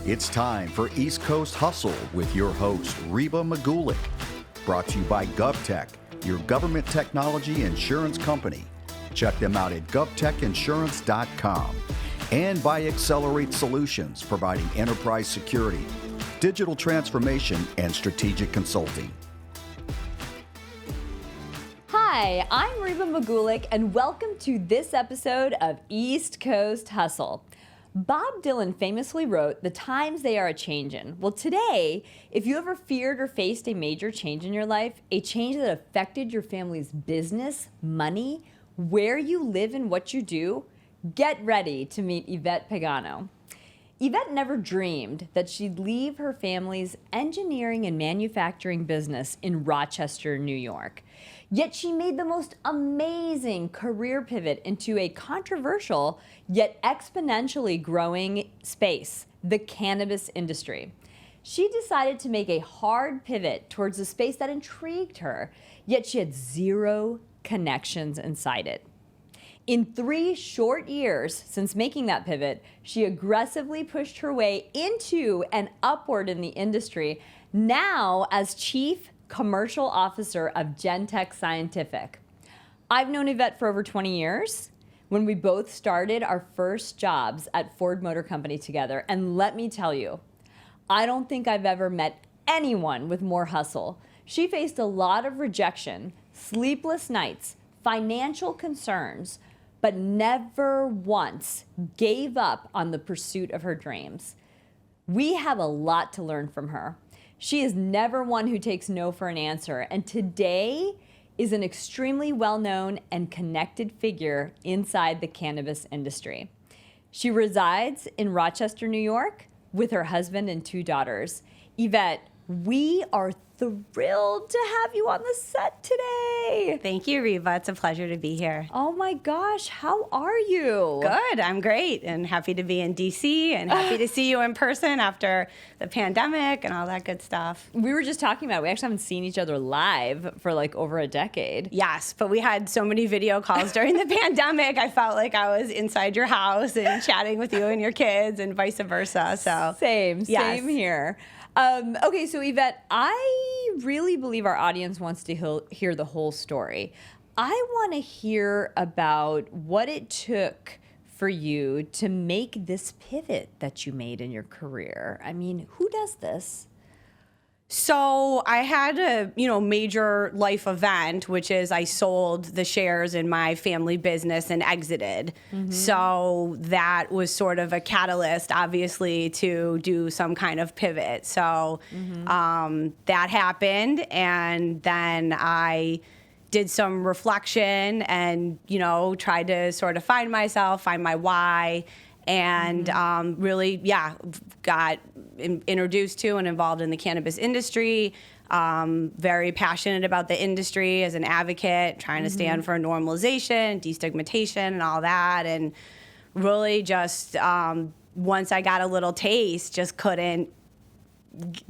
It's time for East Coast Hustle with your host, Reba Magulik. Brought to you by GovTech, your government technology insurance company. Check them out at govtechinsurance.com. And by Accelerate Solutions, providing enterprise security, digital transformation, and strategic consulting. Hi, I'm Reba Magulik, and welcome to this episode of East Coast Hustle. Bob Dylan famously wrote, "The times they are a-changin'." Well, today, if you ever feared or faced a major change in your life, a change that affected your family's business, money, where you live and what you do, get ready to meet Yvette Pagano. Yvette never dreamed that she'd leave her family's engineering and manufacturing business in Rochester, New York. Yet she made the most amazing career pivot into a controversial yet exponentially growing space, the cannabis industry. She decided to make a hard pivot towards a space that intrigued her, yet she had zero connections inside it. In 3 short years since making that pivot, she aggressively pushed her way into and upward in the industry, now as Chief Commercial Officer of GenTech Scientific. I've known Yvette for over 20 years when we both started our first jobs at Ford Motor Company together. And let me tell you, I don't think I've ever met anyone with more hustle. She faced a lot of rejection, sleepless nights, financial concerns, but never once gave up on the pursuit of her dreams. We have a lot to learn from her. She is never one who takes no for an answer, and today is an extremely well-known and connected figure inside the cannabis industry. She resides in Rochester, New York, with her husband and 2 daughters. Yvette, we are thrilled to have you on the set today. Thank you, Reba. It's a pleasure to be here. Oh my gosh, how are you? Good. I'm great and happy to be in DC and happy to see you in person after the pandemic and all that good stuff. We were just talking about it. We actually haven't seen each other live for like over a decade. Yes, but we had so many video calls during the pandemic. I felt like I was inside your house and chatting with you and your kids and vice versa. So Same yes. here. Okay, so Yvette, I really believe our audience wants to hear the whole story. I want to hear about what it took for you to make this pivot that you made in your career. I mean, who does this? So I had a, major life event, which is I sold the shares in my family business and exited. Mm-hmm. So that was sort of a catalyst, obviously, to do some kind of pivot. So that happened, and then I did some reflection and, tried to sort of find myself, find my why. And really, got introduced to and involved in the cannabis industry. Very passionate about the industry as an advocate, trying to stand for normalization, destigmatization, and all that. And really just once I got a little taste, just couldn't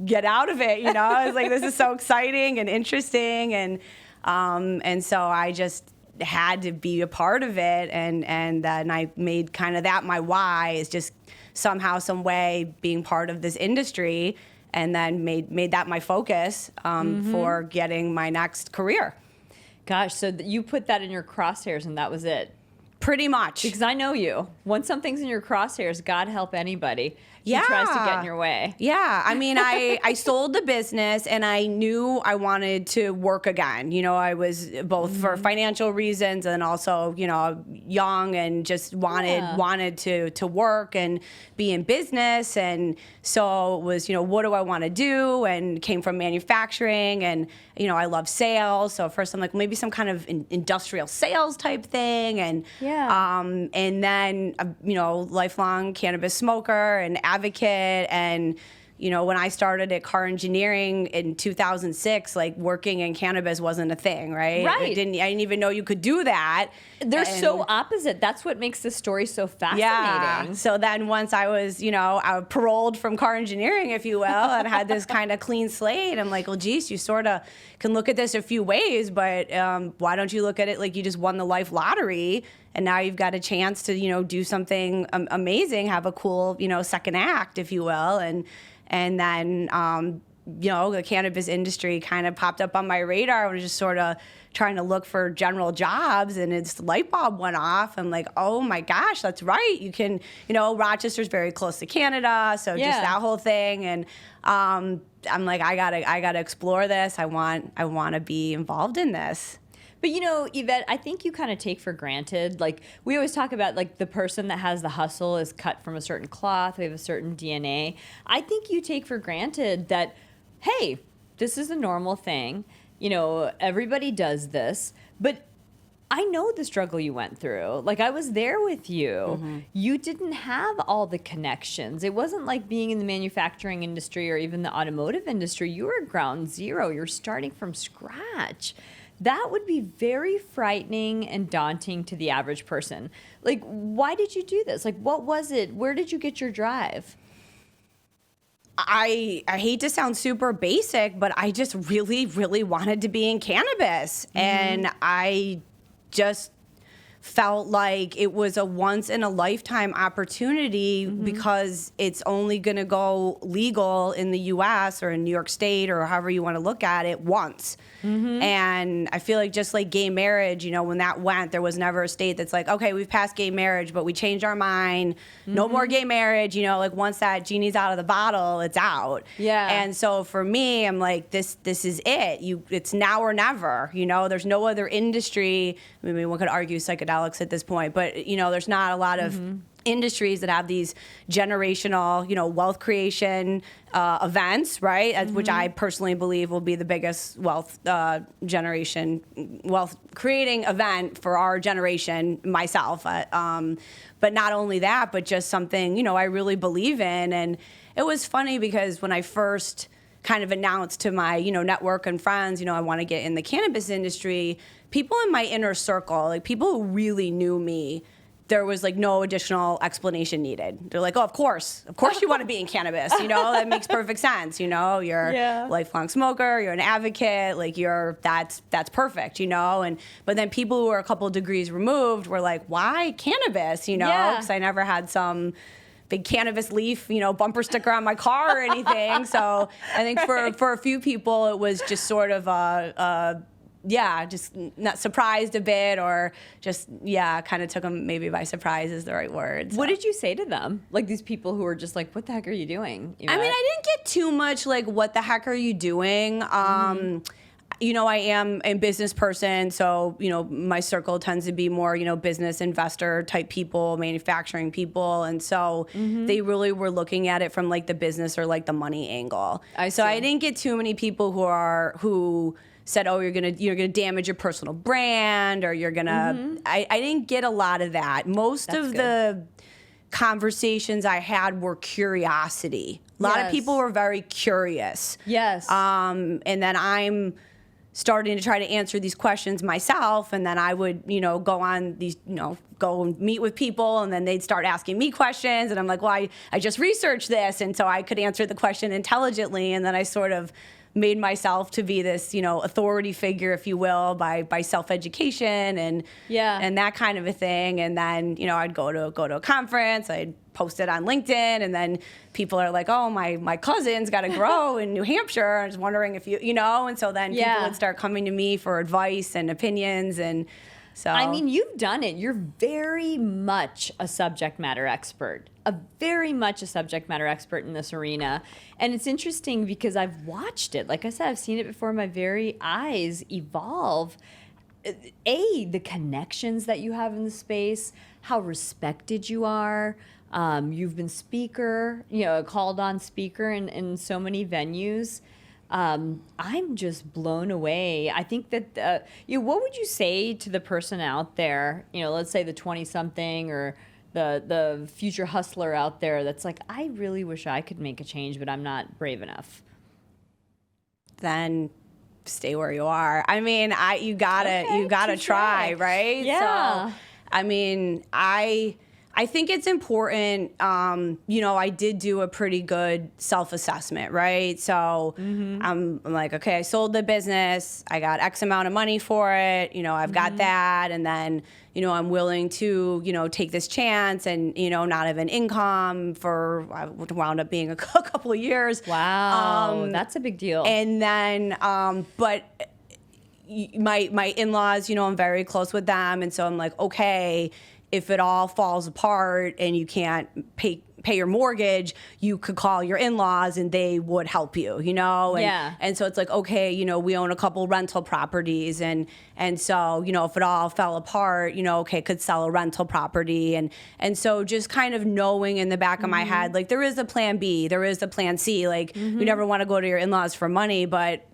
get out of it. I was like, this is so exciting and interesting. And so I just had to be a part of it, and then I made kind of that my why, is just somehow, some way being part of this industry, and then made that my focus for getting my next career. Gosh, so you put that in your crosshairs and that was it? Pretty much. Because I know you. Once something's in your crosshairs, God help anybody who tries to get in your way. Yeah. I mean, I sold the business and I knew I wanted to work again. I was both for financial reasons and also, young and just wanted to work and be in business. And so it was, what do I want to do? And came from manufacturing and, I love sales. So first I'm like, maybe some kind of industrial sales type thing. And and then, lifelong cannabis smoker and advocate. And, when I started at car engineering in 2006, like working in cannabis wasn't a thing, right? Right. I didn't even know you could do that. They're so opposite. That's what makes this story so fascinating. Yeah. So then once I was, I paroled from car engineering, if you will, and had this kind of clean slate, I'm like, well, geez, you sort of can look at this a few ways, but why don't you look at it like you just won the life lottery now you've got a chance to, do something amazing, have a cool, second act, if you will. And then, the cannabis industry kind of popped up on my radar. I was just sort of trying to look for general jobs, and its light bulb went off. I'm like, oh my gosh, that's right. You can, Rochester's very close to Canada, so just that whole thing. And I'm like, I gotta explore this. I want to be involved in this. But Yvette, I think you kind of take for granted, like we always talk about, like the person that has the hustle is cut from a certain cloth, we have a certain DNA. I think you take for granted that, hey, this is a normal thing. Everybody does this. But I know the struggle you went through. Like, I was there with you. Mm-hmm. You didn't have all the connections. It wasn't like being in the manufacturing industry or even the automotive industry. You were ground zero. You're starting from scratch. That would be very frightening and daunting to the average person. Like, why did you do this? Like, what was it? Where did you get your drive? I hate to sound super basic, but I just really, really wanted to be in cannabis. Mm-hmm. And I just felt like it was a once in a lifetime opportunity because it's only going to go legal in the US or in New York State or however you want to look at it once. Mm-hmm. And I feel like just like gay marriage, when that went, there was never a state that's like, okay, we've passed gay marriage, but we changed our mind. No more gay marriage. Like once that genie's out of the bottle, it's out. Yeah. And so for me, I'm like, this is it. It's now or never. There's no other industry. I mean, one could argue psychedelics at this point, but there's not a lot of industries that have these generational, wealth creation events, right? Which I personally believe will be the biggest wealth creating event for our generation, myself. But not only that, but just something, I really believe in. And it was funny because when I first kind of announced to my, network and friends, I want to get in the cannabis industry, people in my inner circle, like people who really knew me, there was like no additional explanation needed. They're like, oh, of course you want to be in cannabis. That makes perfect sense. You're a lifelong smoker, you're an advocate, like that's perfect, but then people who are a couple of degrees removed were like, why cannabis? Because I never had some big cannabis leaf, bumper sticker on my car or anything. So I think for a few people, it was just sort of just not surprised a bit, or just, kind of took them maybe by surprise is the right word. So. What did you say to them? Like these people who were just like, what the heck are you doing? I mean, I didn't get too much like, what the heck are you doing? I am a business person, so, my circle tends to be more, business investor type people, manufacturing people. And so they really were looking at it from like the business or like the money angle. So I didn't get too many people who said, oh, you're gonna damage your personal brand, or you're gonna, I didn't get a lot of that. Most of the conversations I had were curiosity. A lot of people were very curious. Yes. And then I'm starting to try to answer these questions myself, and then I would, go on these, go and meet with people, and then they'd start asking me questions, and I'm like, well, I just researched this, and so I could answer the question intelligently, and then I sort of made myself to be this, authority figure, if you will, by self-education and that kind of a thing. And then, I'd go to a conference, I'd post it on LinkedIn, and then people are like, oh, my cousin's got to grow in New Hampshire. I was wondering if and so then people would start coming to me for advice and opinions. And so, I mean, you've done it. You're very much a subject matter expert, in this arena. And it's interesting because I've watched it. Like I said, I've seen it before my very eyes evolve. The connections that you have in the space, how respected you are. You've been called on speaker in so many venues. I'm just blown away. I think that, what would you say to the person out there, let's say the 20-something or the future hustler out there that's like, I really wish I could make a change, but I'm not brave enough? Then stay where you are. I mean, you gotta try, right? Yeah. So, I mean, I I think it's important, I did do a pretty good self-assessment, right? So I'm like, okay, I sold the business. I got X amount of money for it. I've got that. And then, I'm willing to, take this chance and, not have an income for, I wound up being a couple of years. Wow, that's a big deal. And then, but my in-laws, I'm very close with them. And so I'm like, okay, if it all falls apart and you can't pay your mortgage, you could call your in-laws and they would help you, And so it's like, okay, we own a couple rental properties and so, if it all fell apart, okay, could sell a rental property. And so just kind of knowing in the back of my head, like there is a plan B, there is a plan C, like you never want to go to your in-laws for money, but,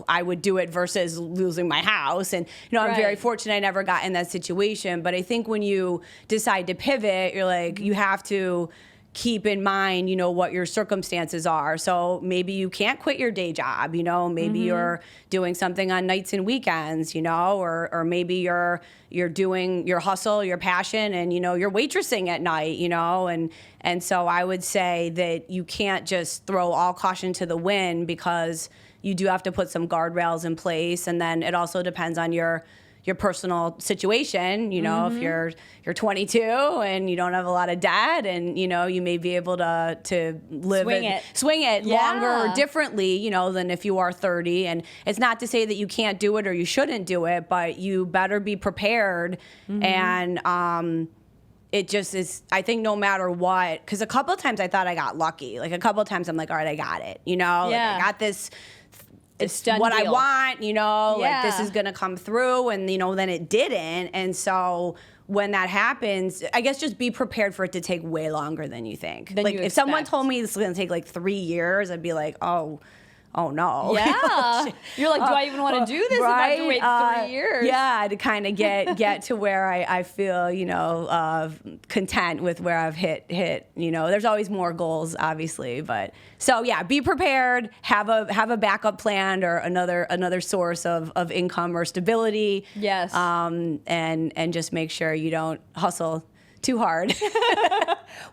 I would do it versus losing my house. And, I'm very fortunate I never got in that situation. But I think when you decide to pivot, you're like, you have to keep in mind, what your circumstances are. So maybe you can't quit your day job, maybe you're doing something on nights and weekends, or maybe you're doing your hustle, your passion, and, you're waitressing at night, and so I would say that you can't just throw all caution to the wind because you do have to put some guardrails in place. And then it also depends on your personal situation, if you're 22 and you don't have a lot of debt and, you may be able to live swing it longer or differently, than if you are 30. And it's not to say that you can't do it or you shouldn't do it, but you better be prepared. And, it just is, I think no matter what, because a couple of times I thought I got lucky. Like a couple of times I'm like, all right, I got it, like I got this. It's what I want, like this is going to come through. And, then it didn't. And so when that happens, I guess just be prepared for it to take way longer than you think. Like if someone told me this is going to take like 3 years, I'd be like, oh no. Yeah. You're like, do I even want to do this if I have to wait 3 years? Yeah, to kind of get to where I feel, content with where I've hit. There's always more goals, obviously, but so yeah, be prepared, have a backup plan or another source of income or stability. Yes. And just make sure you don't hustle too hard.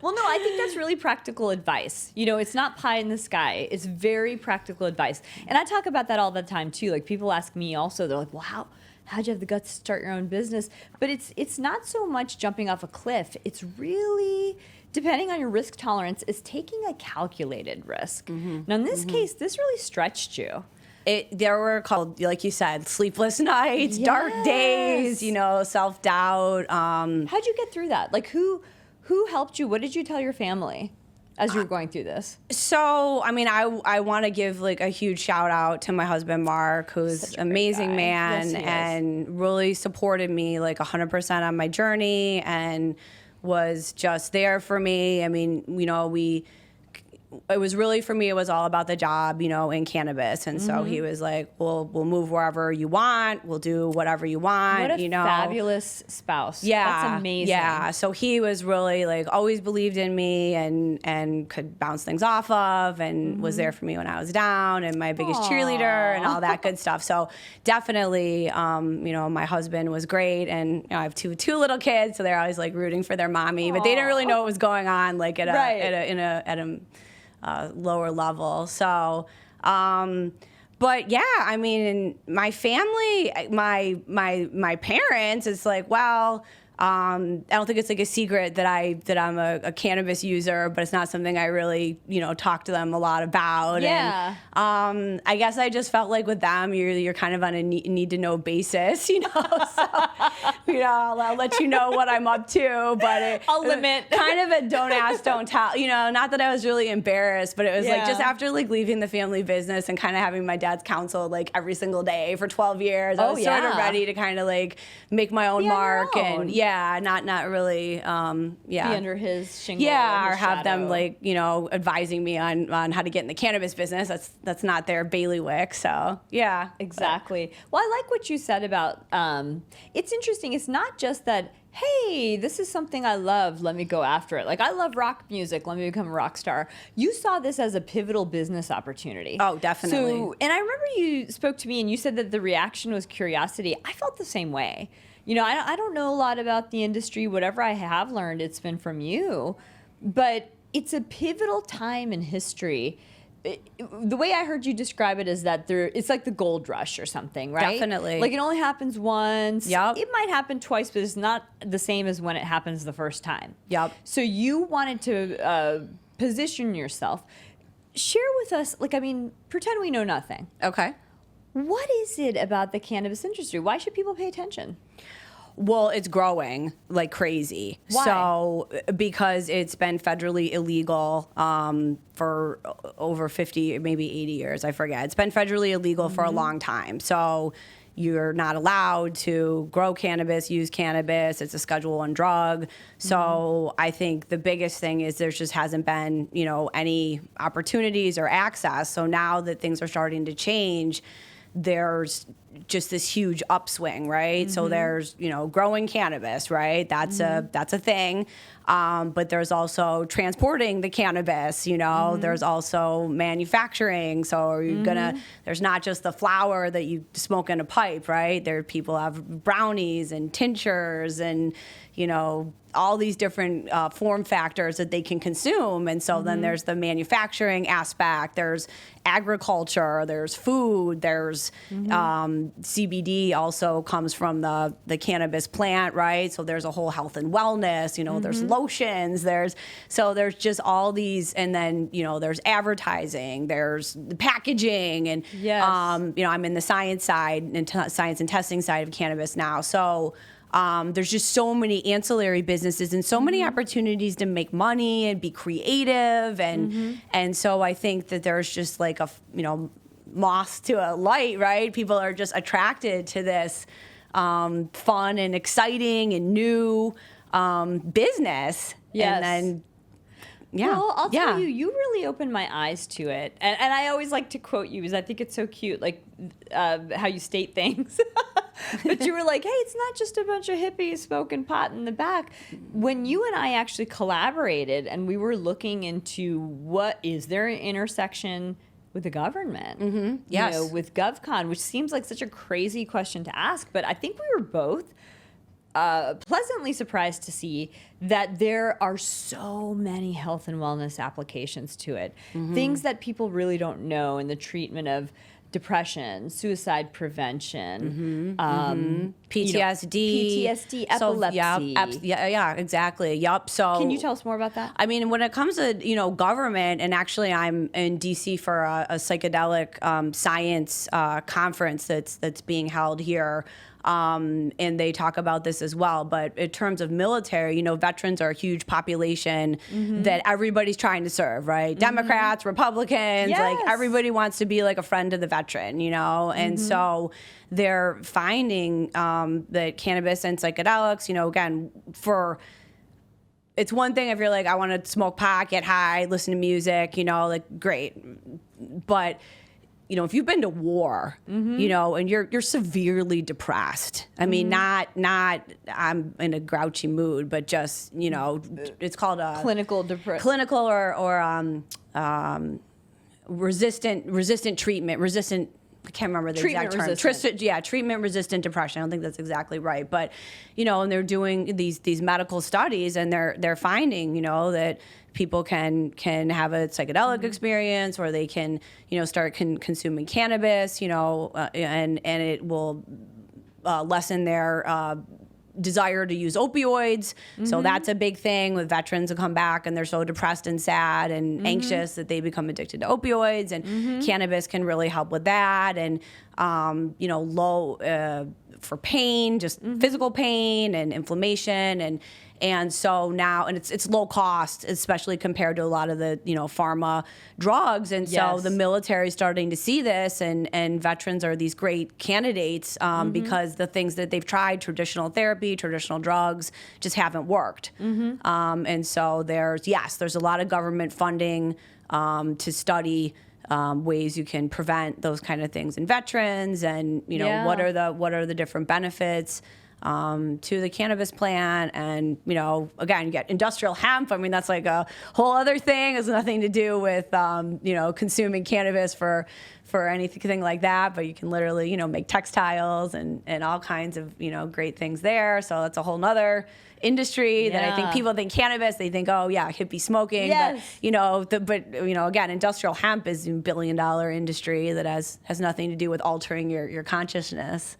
Well, no, I think that's really practical advice. It's not pie in the sky. It's very practical advice. And I talk about that all the time, too. Like, people ask me also, they're like, well, how'd you have the guts to start your own business? But it's not so much jumping off a cliff. It's really, depending on your risk tolerance, is taking a calculated risk. Now, in this case, this really stretched you. There were a couple, like you said, sleepless nights, dark days, self-doubt. How'd you get through that? Like, who helped you? What did you tell your family as you were going through this? So, I mean, I want to give like a huge shout out to my husband, Mark, who's an amazing man and really supported me like 100% on my journey and was just there for me. I mean, it was really, for me, it was all about the job, in cannabis. And so he was like, we'll move wherever you want. We'll do whatever you want. What a fabulous spouse. Yeah. That's amazing. Yeah. So he was really like, always believed in me and could bounce things off of and was there for me when I was down and my biggest cheerleader and all that good stuff. So definitely, my husband was great. And I have two little kids, so they're always like rooting for their mommy, but they didn't really know what was going on, like at a lower level. So, but yeah, I mean, my family, my parents, it's like, well, I don't think it's like a secret that I'm a cannabis user, but it's not something I really, talk to them a lot about. Yeah. And I guess I just felt like with them, you're kind of on a need to know basis, So, I'll let you know what I'm up to, but I'll limit. Kind of a don't ask, don't tell. Not that I was really embarrassed, but it was like just after like leaving the family business and kind of having my dad's counsel like every single day for 12 years, I was sort of ready to kind of like make my own mark and not really, be under his shingle. Yeah, or his have shadow. them like, advising me on how to get in the cannabis business. That's not their bailiwick. So yeah. Exactly. Well, I like what you said about, it's interesting. It's not just that, hey, this is something I love, let me go after it. Like, I love rock music, let me become a rock star. You saw this as a pivotal business opportunity. Oh, definitely. So, and I remember you spoke to me and you said that the reaction was curiosity. I felt the same way. I don't know a lot about the industry. Whatever I have learned, it's been from you. But it's a pivotal time in history. The way I heard you describe it is that it's like the gold rush or something, right? Definitely. Like it only happens once. Yep. It might happen twice, but it's not the same as when it happens the first time. Yep. So you wanted to position yourself. Share with us, pretend we know nothing. Okay. What is it about the cannabis industry? Why should people pay attention? Well, it's growing like crazy. Why? So, because it's been federally illegal for over 50, maybe 80 years, I forget. It's been federally illegal for a long time. So, you're not allowed to grow cannabis, use cannabis. It's a Schedule I drug. So, I think the biggest thing is there just hasn't been, any opportunities or access. So, now that things are starting to change, there's just this huge upswing, right? So there's, growing cannabis, right? That's a thing. But there's also transporting the cannabis, there's also manufacturing. So are you there's not just the flower that you smoke in a pipe, right? People have brownies and tinctures and, all these different form factors that they can consume. And so then there's the manufacturing aspect, there's agriculture, there's food, there's CBD also comes from the cannabis plant, right? So there's a whole health and wellness, there's lotions, there's just all these, and then, there's advertising, there's the packaging, and, yes. I'm in the science side and science and testing side of cannabis now. So there's just so many ancillary businesses and so many opportunities to make money and be creative. And so I think that there's just like a, moth to a light, right? People are just attracted to this fun and exciting and new business. Yes. And then, yeah. Well, I'll tell you, you really opened my eyes to it. And I always like to quote you because I think it's so cute, like how you state things. But you were like, hey, it's not just a bunch of hippies smoking pot in the back. When you and I actually collaborated and we were looking into what is there an intersection with the government, Yes. with GovCon, which seems like such a crazy question to ask, but I think we were both pleasantly surprised to see that there are so many health and wellness applications to it. Things that people really don't know in the treatment of depression, suicide prevention, PTSD, PTSD, epilepsy. Yeah, exactly. Yup. So Can you tell us more about that? I mean, when it comes to government, and actually, I'm in DC for a psychedelic science conference that's being held here. And they talk about this as well. But in terms of military, veterans are a huge population that everybody's trying to serve, right? Democrats, Republicans, Yes. like everybody wants to be like a friend to the veteran, And so they're finding that cannabis and psychedelics, again, it's one thing if you're like, I want to smoke pot, get high, listen to music, great. But if you've been to war, and you're severely depressed. I mean, not I'm in a grouchy mood, but just it's called a Clinical depression. clinical or resistant treatment, resistant. I can't remember the Treatment exact term. resistant. Treatment resistant depression. I don't think that's exactly right, but and they're doing these medical studies, and they're finding that people can have a psychedelic experience, or they can start consuming cannabis, and it will lessen their desire to use opioids. So that's a big thing with veterans who come back and they're so depressed and sad and anxious that they become addicted to opioids, and cannabis can really help with that. And low for pain, just physical pain and inflammation, and so now, and it's low cost, especially compared to a lot of the pharma drugs. And so Yes. the military is starting to see this, and veterans are these great candidates because the things that they've tried, traditional therapy, traditional drugs, just haven't worked. And so there's a lot of government funding to study ways you can prevent those kind of things in veterans, and Yeah. what are the different benefits. to the cannabis plant. And, you know, again, you get industrial hemp. I mean, that's like a whole other thing. It has nothing to do with, you know, consuming cannabis for anything like that. But you can literally, you know, make textiles and all kinds of, you know, great things there. So that's a whole nother industry that I think people think cannabis, they think, oh yeah, hippie smoking. Yes. But, you know, again, industrial hemp is a $1 billion industry that has nothing to do with altering your consciousness.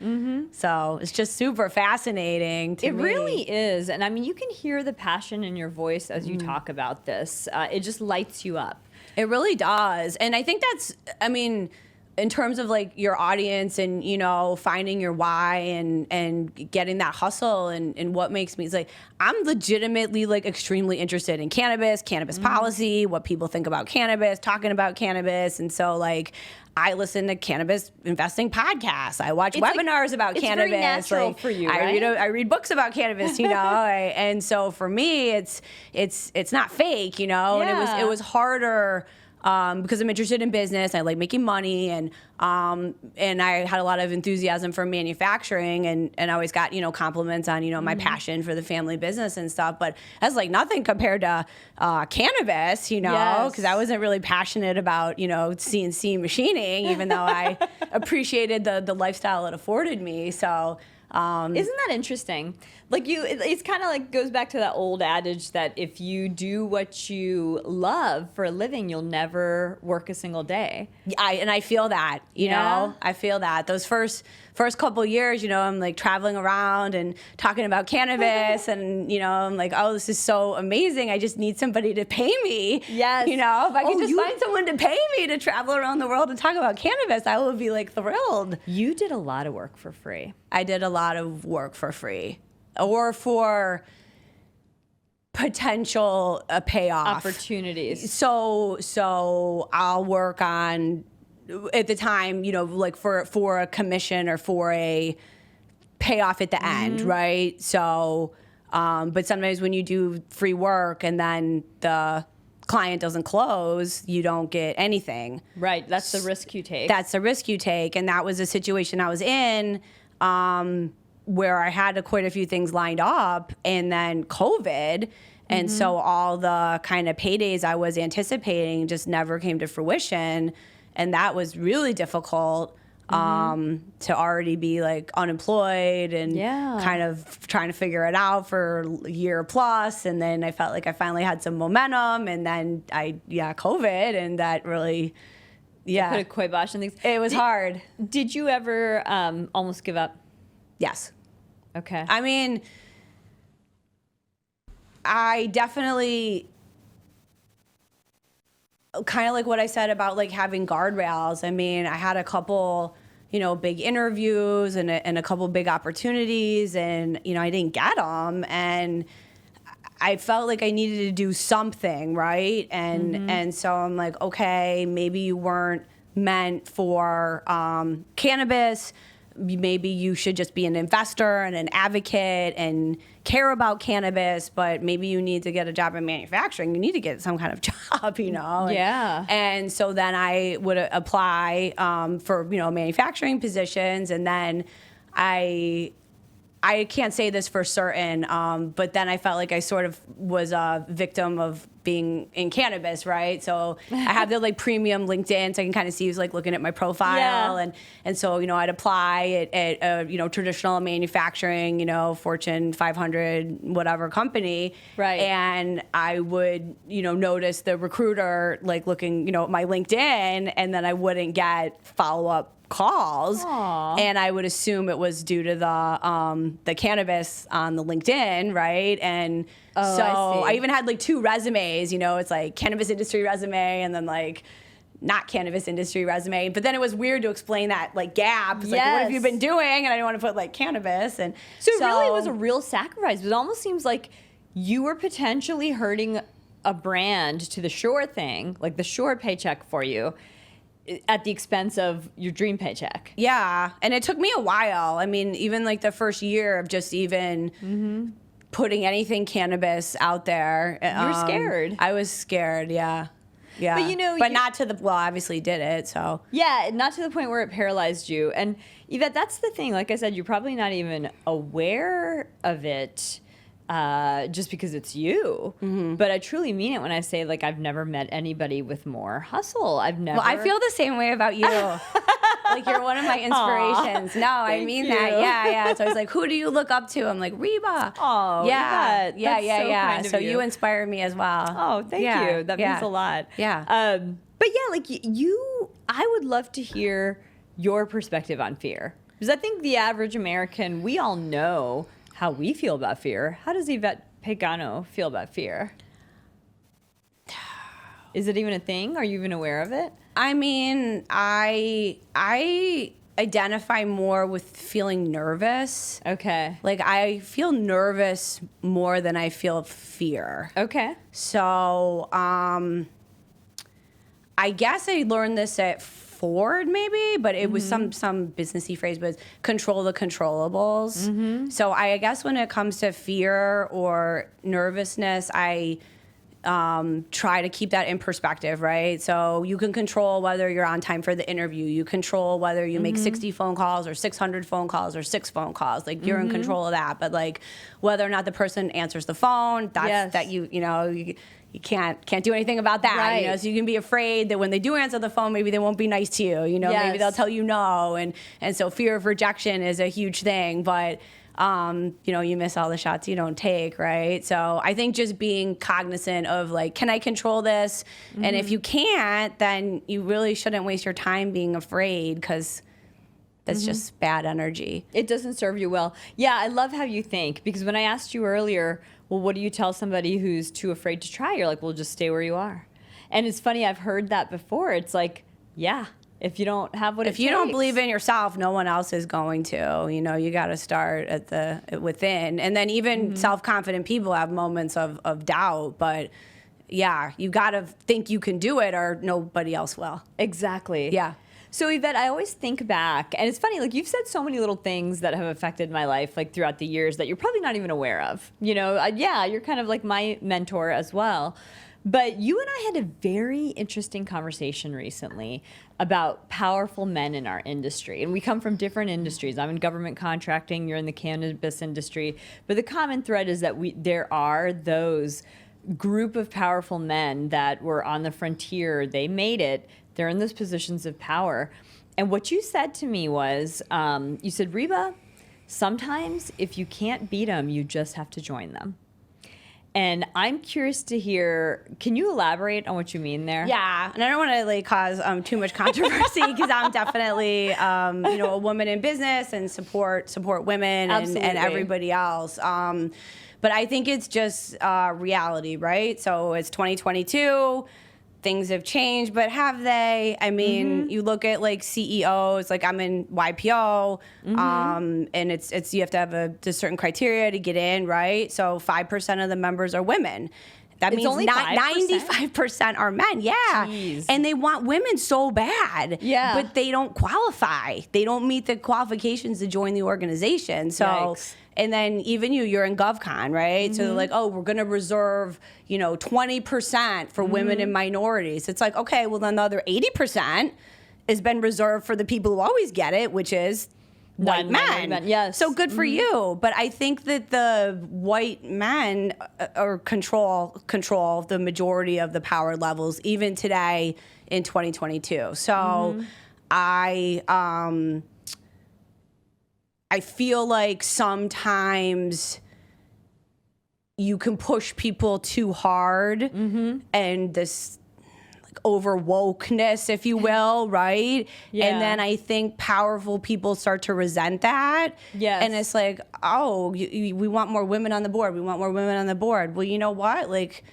So it's just super fascinating to me. It really is. And I mean, you can hear the passion in your voice as you talk about this. It just lights you up. It really does. And I think that's, I mean, in terms of like your audience and, you know, finding your why and getting that hustle and what makes me, it's like, I'm legitimately like extremely interested in cannabis policy, what people think about cannabis, talking about cannabis. And so like, I listen to cannabis investing podcasts. I watch webinars about cannabis. It's very natural for you, right? I read books about cannabis, you know, and so for me, it's not fake, you know, and it was harder. Because I'm interested in business, I like making money, and I had a lot of enthusiasm for manufacturing, and I always got, you know, compliments on, you know, my passion for the family business and stuff. But that's like nothing compared to cannabis, you know, because I wasn't really passionate about, you know, CNC machining, even though I appreciated the lifestyle it afforded me. So. Isn't that interesting? Like it's kind of like goes back to that old adage that if you do what you love for a living, you'll never work a single day. I feel that, you know, I feel that those first couple years, you know, I'm like traveling around and talking about cannabis and, you know, I'm like, oh, this is so amazing. I just need somebody to pay me. Yes. You know, if I could just find someone to pay me to travel around the world and talk about cannabis, I would be like thrilled. You did a lot of work for free. I did a lot of work for free or for potential payoff opportunities. So I'll work on, at the time, you know, like for a commission or for a payoff at the end, right? So, but sometimes when you do free work and then the client doesn't close, you don't get anything. Right, that's the risk you take. That's the risk you take, and that was a situation I was in where I had quite a few things lined up, and then COVID. And so all the kind of paydays I was anticipating just never came to fruition. And that was really difficult to already be like unemployed and kind of trying to figure it out for a year plus. And then I felt like I finally had some momentum, and then COVID, and that really, put a kibosh on things. It was hard. Did you ever almost give up? Yes. Okay. I mean, I definitely, kind of like what I said about like having guardrails. I mean, I had a couple, you know, big interviews and a couple big opportunities, and, you know, I didn't get them. And I felt like I needed to do something, right? And so I'm like, okay, maybe you weren't meant for cannabis. Maybe you should just be an investor and an advocate and care about cannabis, but maybe you need to get a job in manufacturing. You need to get some kind of job, you know? And so then I would apply for, you know, manufacturing positions, and then I can't say this for certain, but then I felt like I sort of was a victim of being in cannabis, right? So I have the like premium LinkedIn, so I can kind of see who's like looking at my profile, and so, you know, I'd apply at you know, traditional manufacturing, you know, Fortune 500 whatever company, right? And I would, you know, notice the recruiter like looking, you know, at my LinkedIn, and then I wouldn't get follow-up calls. Aww. And I would assume it was due to the cannabis on the LinkedIn, right? And so I even had like 2 resumes, you know, it's like cannabis industry resume and then like not cannabis industry resume. But then it was weird to explain that like gap. It's like, what have you been doing? And I didn't want to put like cannabis. And so it really was a real sacrifice. It almost seems like you were potentially hurting a brand to the Shure thing, like the Shure paycheck for you, at the expense of your dream paycheck. Yeah, and it took me a while. I mean, even like the first year of just even putting anything cannabis out there. You were scared. I was scared, yeah. Yeah. But but not to the, well, obviously did it, so. Yeah, not to the point where it paralyzed you. And Yvette, that's the thing. Like I said, you're probably not even aware of it just because it's you. But I truly mean it when I say, like, I've never met anybody with more hustle. I've never. Well, I feel the same way about you. Like, you're one of my inspirations. No, I mean that. Yeah. So I was like, who do you look up to? I'm like, Reba. Oh, yeah. Yvette, that's so kind of So you. you inspire me as well. Oh, thank you. That means a lot. Yeah. But yeah, like I would love to hear your perspective on fear. Because I think the average American, we all know how we feel about fear. How does Yvette Pagano feel about fear? Is it even a thing? Are you even aware of it? I mean, I identify more with feeling nervous. Okay. Like, I feel nervous more than I feel fear. Okay. So, I guess I learned this at Ford, maybe, but it was some businessy phrase, but it's control the controllables. So I guess when it comes to fear or nervousness, I try to keep that in perspective, right? So you can control whether you're on time for the interview. You control whether you make 60 phone calls or 600 phone calls or 6 phone calls. Like, you're in control of that. But, like, whether or not the person answers the phone, that's that you can't do anything about that. Right. So you can be afraid that when they do answer the phone, maybe they won't be nice to you. Maybe they'll tell you no. And so fear of rejection is a huge thing. But you miss all the shots you don't take, right? So I think just being cognizant of, like, can I control this? And if you can't, then you really shouldn't waste your time being afraid, because that's just bad energy. It doesn't serve you well. Yeah, I love how you think, because when I asked you earlier, well, what do you tell somebody who's too afraid to try? You're like, well, just stay where you are. And it's funny, I've heard that before. It's like, yeah. If you don't have what it takes. If you don't believe in yourself, no one else is going to. You got to start within. And then even self-confident people have moments of doubt. But, yeah, you got to think you can do it, or nobody else will. Exactly. Yeah. So, Yvette, I always think back, and it's funny, like, you've said so many little things that have affected my life, like, throughout the years that you're probably not even aware of. You're kind of like my mentor as well. But you and I had a very interesting conversation recently about powerful men in our industry. And we come from different industries. I'm in government contracting, you're in the cannabis industry. But the common thread is that there are those group of powerful men that were on the frontier. They made it. They're in those positions of power. And what you said to me was, you said, Reba, sometimes if you can't beat them, you just have to join them. And I'm curious to hear, can you elaborate on what you mean there? Yeah, and I don't want to cause too much controversy, because I'm definitely a woman in business and support women and everybody else. But I think it's just reality, right? So it's 2022. Things have changed, but have they? I mean, you look at, like, CEOs, like, I'm in YPO, and it's you have to have a certain criteria to get in, right? So 5% of the members are women. That means only 95% are men. Yeah. Jeez. And they want women so bad. Yeah. But they don't qualify. They don't meet the qualifications to join the organization. So, Yikes. And then even you're in GovCon, right? So they're like, oh, we're going to reserve, 20% for women and minorities. It's like, okay, well, then the other 80% has been reserved for the people who always get it, which is white men. Yes. So good for you. But I think that the white men control the majority of the power levels, even today in 2022. So I feel like sometimes you can push people too hard, and this over wokeness, if you will, right? Yeah. And then I think powerful people start to resent that. Yes. And it's like, oh, we want more women on the board. We want more women on the board. Well, you know what? Like,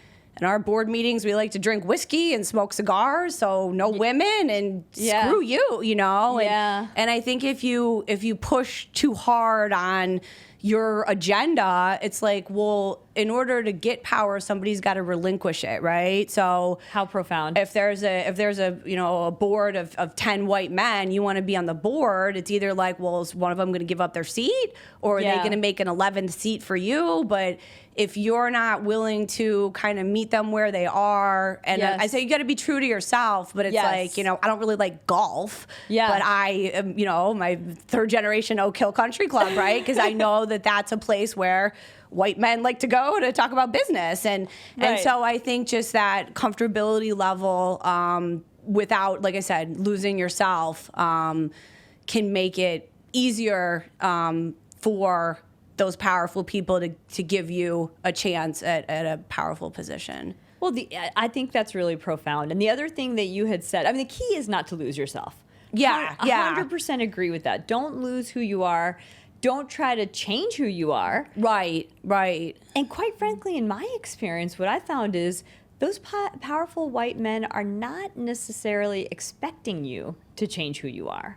in our board meetings, we like to drink whiskey and smoke cigars, so no women, and screw you, And, Yeah. and I think if you push too hard on, your agenda, it's like, well, in order to get power, somebody's got to relinquish it, right? So how profound. If there's a a board of 10 white men, you want to be on the board, it's either like, well, is one of them going to give up their seat, or are they going to make an 11th seat for you? But if you're not willing to kind of meet them where they are, and I say you got to be true to yourself, but it's like, I don't really like golf, but I am, my third generation Oak Hill Country Club, right? Because I know that that's a place where white men like to go to talk about business. And so I think just that comfortability level without, like I said, losing yourself can make it easier for those powerful people to give you a chance at a powerful position. Well, I think that's really profound. And the other thing that you had said, I mean, the key is not to lose yourself. Yeah. 100% agree with that. Don't lose who you are. Don't try to change who you are. Right. And quite frankly, in my experience, what I found is those powerful white men are not necessarily expecting you to change who you are.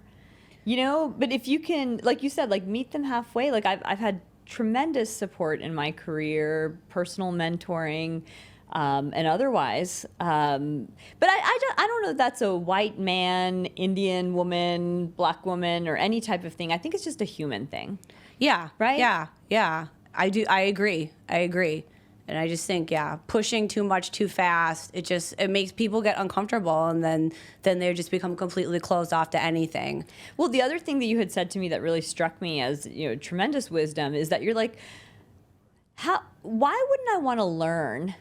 But if you can, like you said, like meet them halfway. Like I've had tremendous support in my career, personal mentoring, and otherwise. But I don't know if that's a white man, Indian woman, black woman, or any type of thing. I think it's just a human thing. Yeah. Right? Yeah. I agree. And I just think, pushing too much too fast, it makes people get uncomfortable, and then they just become completely closed off to anything. Well, the other thing that you had said to me that really struck me as tremendous wisdom is that you're like, why wouldn't I want to learn?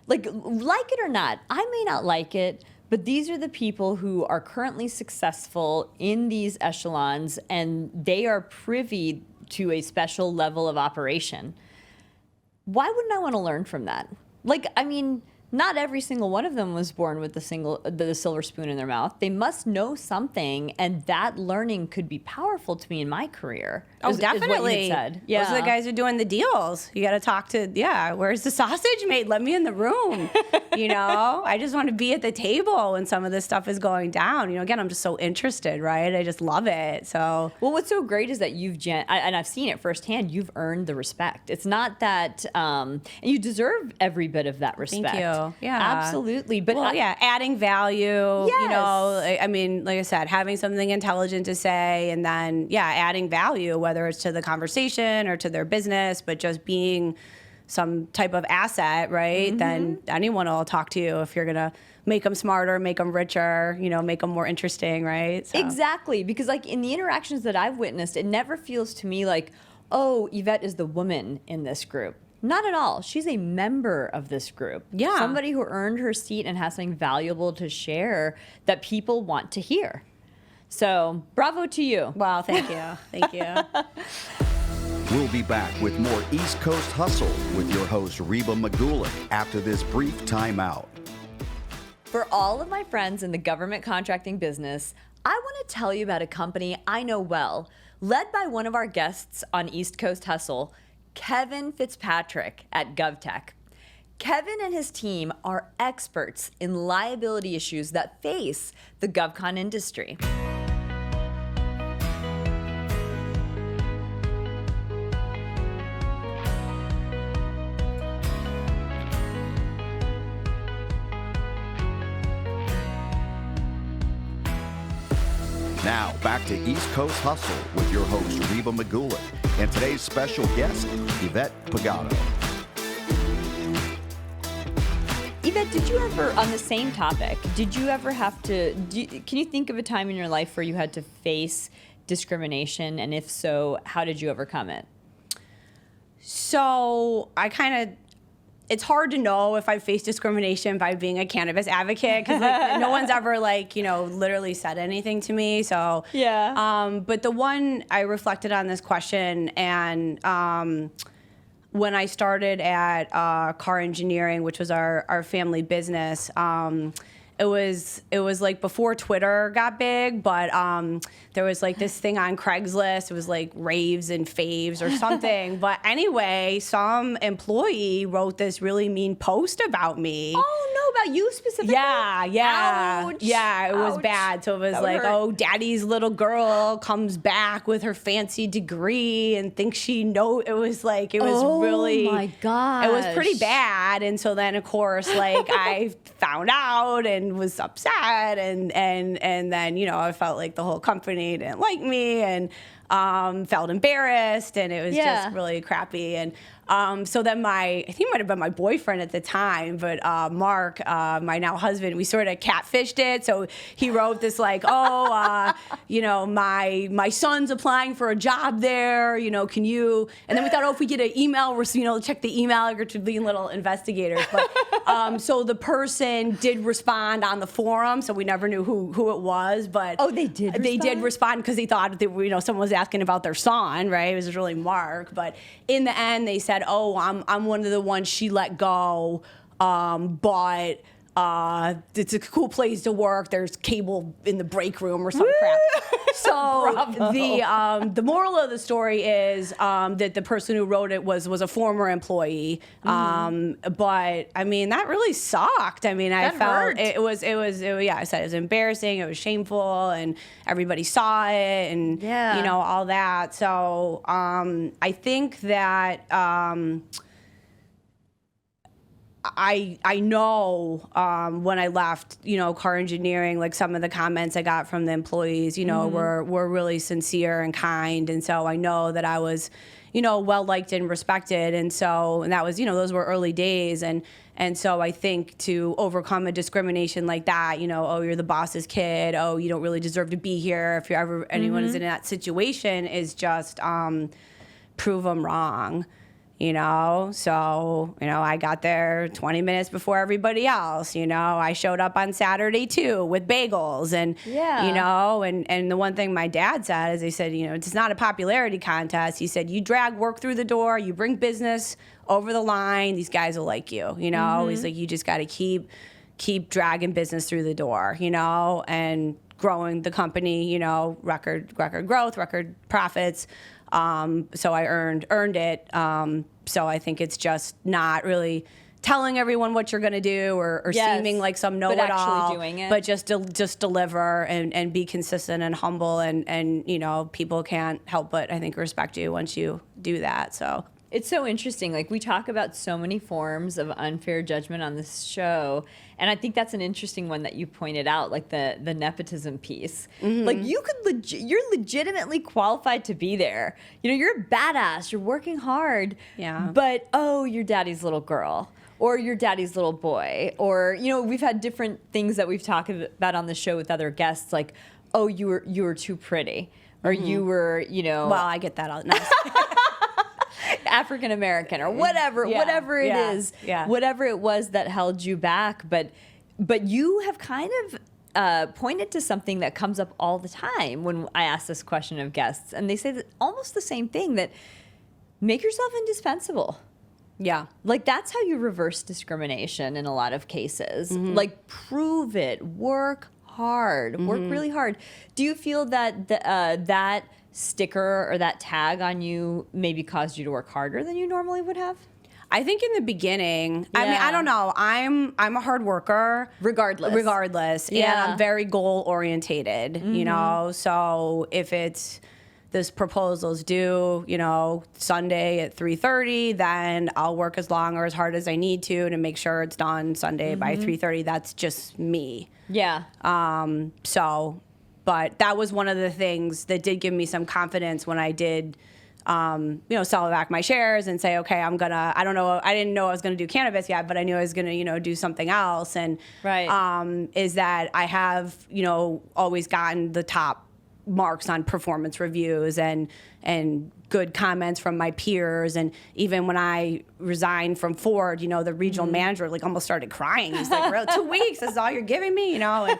Like it or not, I may not like it, but these are the people who are currently successful in these echelons, and they are privy to a special level of operation. Why wouldn't I want to learn from that? Like, I mean, not every single one of them was born with the silver spoon in their mouth. They must know something, and that learning could be powerful to me in my career. Definitely. Is what you had said. Those are the guys who are doing the deals. You got to talk to, where's the sausage made? Let me in the room. I just want to be at the table when some of this stuff is going down. Again, I'm just so interested, right? I just love it. So, well, what's so great is that and I've seen it firsthand, you've earned the respect. It's not that, and you deserve every bit of that respect. Thank you. Yeah, absolutely. But adding value. Yes. I mean, like I said, having something intelligent to say, and then adding value, whether it's to the conversation or to their business, but just being some type of asset, right? Mm-hmm. Then anyone will talk to you if you're gonna make them smarter, make them richer, make them more interesting, right? So. Exactly, because like in the interactions that I've witnessed, it never feels to me like, oh, Yvette is the woman in this group. Not at all. She's a member of this group. Yeah. Somebody who earned her seat and has something valuable to share that people want to hear. So, bravo to you. Wow, thank you. Thank you. We'll be back with more East Coast Hustle with your host, Reba Magulick, after this brief timeout. For all of my friends in the government contracting business, I want to tell you about a company I know well, led by one of our guests on East Coast Hustle, Kevin Fitzpatrick at GovTech. Kevin and his team are experts in liability issues that face the GovCon industry. Now, back to East Coast Hustle with your host, Reba Magulick, and today's special guest, Yvette Pagano. Yvette, did you ever, on the same topic, did you ever have to, can you think of a time in your life where you had to face discrimination? And if so, how did you overcome it? So it's hard to know if I face discrimination by being a cannabis advocate, because no one's ever literally said anything to me. So but the one I reflected on this question, and when I started at Car Engineering, which was our family business, it was like before Twitter got big, but there was like this thing on Craigslist. It was like raves and faves or something. But anyway, some employee wrote this really mean post about me. Oh, no, about you specifically? Yeah. Ouch. Yeah, it was Ouch. bad. So it was That would like, hurt. oh, daddy's little girl comes back with her fancy degree and thinks she know. It was like, it was really. Oh my gosh. It was pretty bad. And so then, of course, like I found out and was upset. And then, you know, I felt like the whole company didn't like me and felt embarrassed. And it was just really crappy. And so then I think it might have been my boyfriend at the time, but Mark, my now husband, we sort of catfished it. So he wrote this like, you know, my son's applying for a job there, you know, can you? And then we thought, oh, if we get an email, we're, you know, check the email, or to being little investigators. But so the person did respond on the forum, so we never knew who it was. But they did respond? They did respond because they thought that, you know, someone was asking about their son, right? It was really Mark. But in the end, they said, oh, I'm one of the ones she let go, but it's a cool place to work. There's cable in the break room or some crap. So the moral of the story is that the person who wrote it was a former employee. But I mean, that really sucked. I mean, I felt hurt. it was I said it was embarrassing. It was shameful, and everybody saw it, and you know, all that. So I think that. I know when I left, you know, car engineering, like some of the comments I got from the employees, you know, were really sincere and kind. And so I know that I was, you know, well liked and respected. And that was, you know, those were early days. And so I think to overcome a discrimination like that, you know, oh, you're the boss's kid. Oh, you don't really deserve to be here. If you're ever anyone is in that situation, is just prove them wrong. You know, so, you know, I got there 20 minutes before everybody else. You know, I showed up on Saturday too with bagels and, you know, and the one thing my dad said is, he said, you know, it's not a popularity contest. He said, you drag work through the door, you bring business over the line, these guys will like you, you know. He's like, you just got to keep dragging business through the door, you know, and growing the company, you know, record growth, record profits. So I earned it. So I think it's just not really telling everyone what you're going to do or seeming like some know-it-all, but actually doing it. But just deliver and be consistent and humble, and you know, people can't help but, I think, respect you once you do that. So. It's so interesting. Like, we talk about so many forms of unfair judgment on this show, and I think that's an interesting one that you pointed out, like the nepotism piece. Like, you're legitimately qualified to be there. You know, you're a badass. You're working hard. Yeah. But you're daddy's little girl, or you're daddy's little boy, or, you know, we've had different things that we've talked about on the show with other guests, like, oh, you were too pretty, or you were, you know. Well, I get that all. Nice. African American or whatever it is, whatever it was that held you back. But you have kind of pointed to something that comes up all the time when I ask this question of guests, and they say that almost the same thing, that make yourself indispensable. Yeah. Like, that's how you reverse discrimination in a lot of cases. Like, prove it, work hard, work really hard. Do you feel that that sticker or that tag on you maybe caused you to work harder than you normally would have? I think in the beginning, I mean, I don't know. I'm a hard worker. Regardless. And I'm very goal orientated, you know? So if it's this proposal's due, you know, Sunday at 3:30, then I'll work as long or as hard as I need to make sure it's done Sunday by 3:30. That's just me. Yeah. But that was one of the things that did give me some confidence when I did, you know, sell back my shares and say, okay, I didn't know I was going to do cannabis yet, but I knew I was going to, you know, do something else. And is that I have, you know, always gotten the top marks on performance reviews and good comments from my peers. And even when I resigned from Ford, you know, the regional manager like almost started crying. He's like, "Really, 2 weeks is all you're giving me," you know?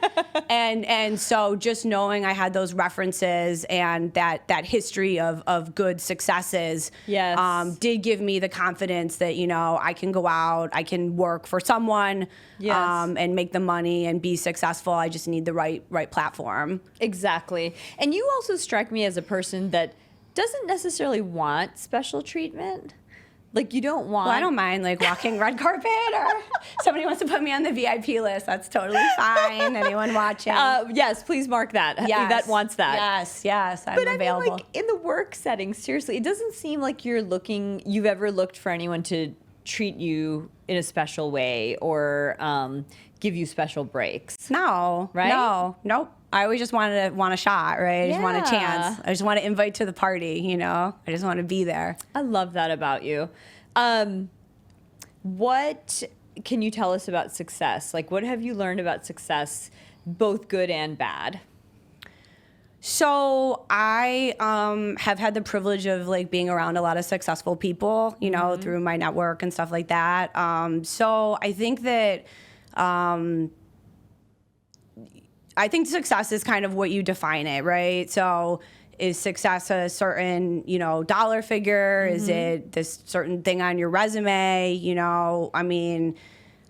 And so just knowing I had those references and that history of good successes did give me the confidence that, you know, I can go out, I can work for someone and make the money and be successful. I just need the right platform. Exactly. And you also strike me as a person that doesn't necessarily want special treatment. Like, you don't want... Well, I don't mind, like, walking red carpet, or somebody wants to put me on the VIP list. That's totally fine. Anyone watching? Yes, please mark that. Yes. Yvette wants that. Yes, I'm available. I mean, like, in the work setting, seriously, it doesn't seem like you've ever looked for anyone to treat you in a special way or give you special breaks. No. Right? No. Nope. I always just want a shot, right? I just want a chance. I just want to invite to the party, you know? I just want to be there. I love that about you. What can you tell us about success? Like, what have you learned about success, both good and bad? So I have had the privilege of like being around a lot of successful people, you know, through my network and stuff like that. So I think that I think success is kind of what you define it, right? So is success a certain, you know, dollar figure? Is it this certain thing on your resume? You know, I mean,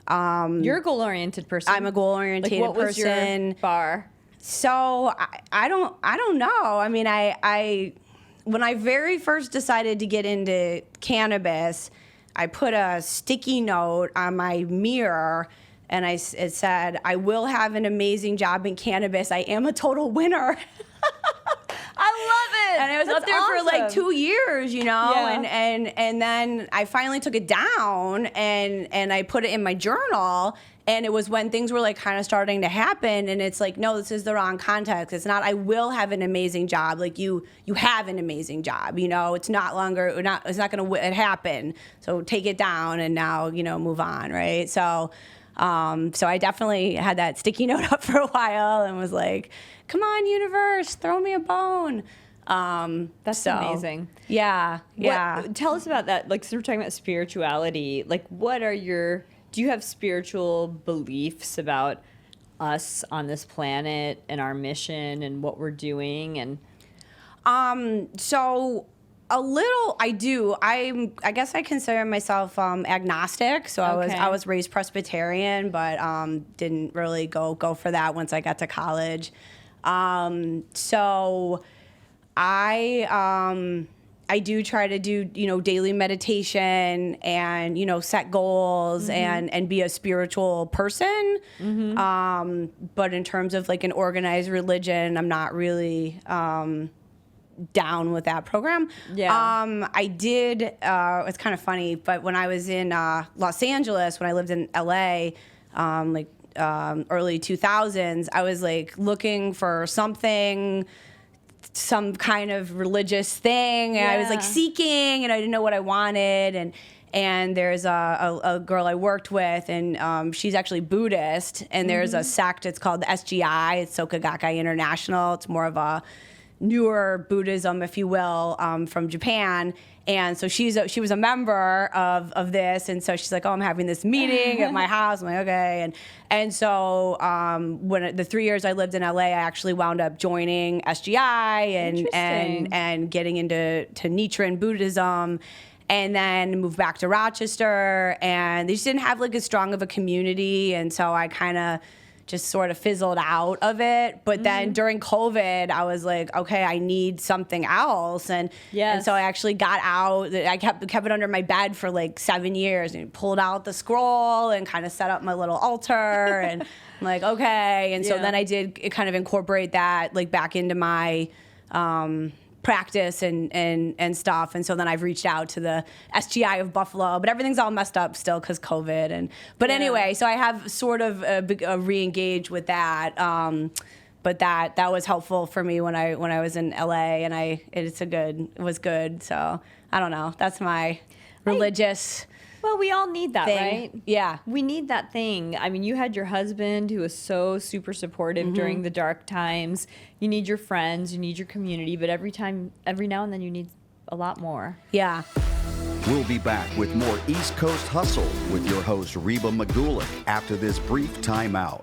you're a goal-oriented person. I'm a goal-oriented person. Like, what was your bar? So I don't know. I mean, I when I very first decided to get into cannabis, I put a sticky note on my mirror, and it said, "I will have an amazing job in cannabis. I am a total winner." I love it. And it was up there for like 2 years, you know, Yeah. and then I finally took it down and I put it in my journal. And it was when things were like kind of starting to happen, and it's like, no, this is the wrong context. It's not, I will have an amazing job. Like you have an amazing job, you know. It's not going to happen. So take it down and now, you know, move on, right? So I definitely had that sticky note up for a while and was like, come on, universe, throw me a bone. That's amazing. Yeah. Tell us about that. Like, so we're talking about spirituality. Like, do you have spiritual beliefs about us on this planet and our mission and what we're doing? And So a little, I do. I guess I consider myself agnostic. So Okay. I was raised Presbyterian, but didn't really go for that once I got to college. So I do try to do, you know, daily meditation and, you know, set goals and be a spiritual person. But in terms of like an organized religion, I'm not really down with that program. Yeah. I did, it's kind of funny, but when I was in Los Angeles, when I lived in LA, early 2000s, I was like looking for some kind of religious thing, and I was like seeking, and I didn't know what I wanted, and there's a girl I worked with, and she's actually Buddhist, and there's a sect, it's called the SGI, it's Soka Gakkai International. It's more of a newer Buddhism, if you will, from Japan. And so she was a member of this, and so she's like, "Oh, I'm having this meeting at my house." I'm like, "Okay," and so when the 3 years I lived in LA, I actually wound up joining SGI and getting into Nichiren Buddhism, and then moved back to Rochester, and they just didn't have like as strong of a community, and so I kind of just sort of fizzled out of it. But then during COVID, I was like, okay, I need something else. And so I actually got out. I kept it under my bed for like 7 years and pulled out the scroll and kind of set up my little altar. And I'm like, okay. And so then I did kind of incorporate that like back into my practice and stuff. And so then I've reached out to the SGI of Buffalo, but everything's all messed up still because COVID. But anyway, so I have sort of re-engaged with that. But that was helpful for me when I was in LA, and it was good. So I don't know. That's my religious. Well, we all need that, thing. right? Yeah. We need that thing. I mean, you had your husband who was so super supportive during the dark times. You need your friends, you need your community, but every now and then you need a lot more. Yeah. We'll be back with more East Coast Hustle with your host, Reba Magulick, after this brief timeout.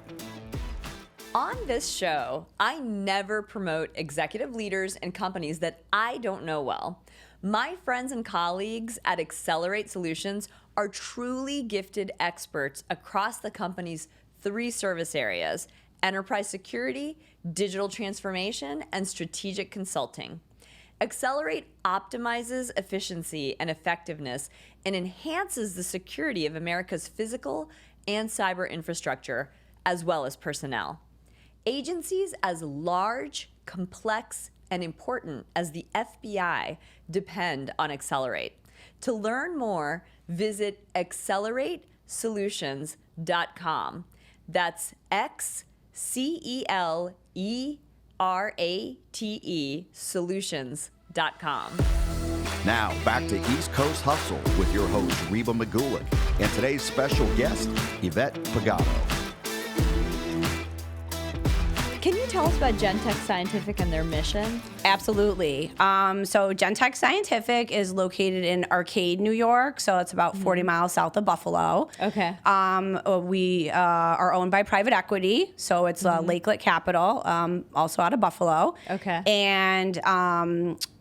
On this show, I never promote executive leaders and companies that I don't know well. My friends and colleagues at Accelerate Solutions are truly gifted experts across the company's 3 service areas: enterprise security, digital transformation, and strategic consulting. Accelerate optimizes efficiency and effectiveness and enhances the security of America's physical and cyber infrastructure, as well as personnel. Agencies as large, complex, and important as the FBI depend on Accelerate. To learn more, visit acceleratesolutions.com. That's XCELERATE solutions.com. Now, back to East Coast Hustle with your host, Reba McGulick, and today's special guest, Yvette Pagano. Can you tell us about GenTech Scientific and their mission? Absolutely. So GenTech Scientific is located in Arcade, New York. So it's about 40 miles south of Buffalo. Okay. We are owned by private equity. So it's Lakelet Capital, also out of Buffalo. Okay. And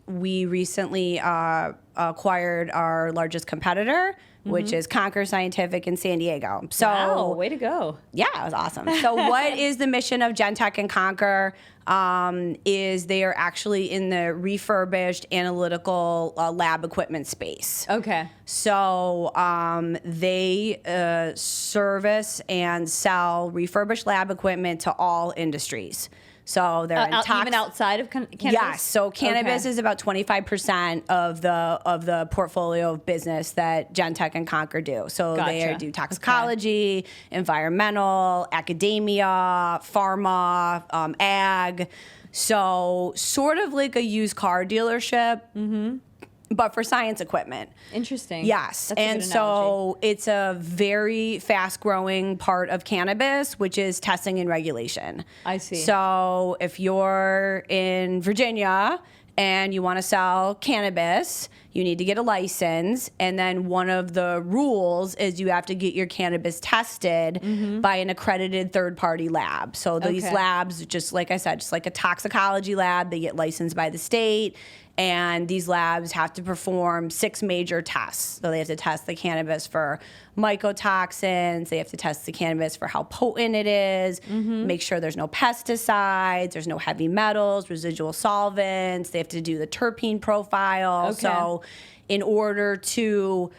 we recently acquired our largest competitor, which is Conquer Scientific in San Diego. So, wow, way to go. Yeah, it was awesome. So what is the mission of GenTech and Conquer? Is they are actually in the refurbished analytical lab equipment space. Okay. So they service and sell refurbished lab equipment to all industries. So they're in even outside of cannabis? Yes. So cannabis is about 25% of the portfolio of business that GenTech and Conquer do. So they do toxicology, environmental, academia, pharma, ag. So sort of like a used car dealership. But for science equipment. Interesting. Yes. That's and so it's a very fast growing part of cannabis, which is testing and regulation. I see. So if you're in Virginia and you want to sell cannabis, you need to get a license. And then one of the rules is you have to get your cannabis tested by an accredited third-party lab. So these labs, just like I said, just like a toxicology lab, they get licensed by the state. And these labs have to perform 6 major tests. So they have to test the cannabis for mycotoxins. They have to test the cannabis for how potent it is, make sure there's no pesticides, there's no heavy metals, residual solvents. They have to do the terpene profile. Okay. So in order to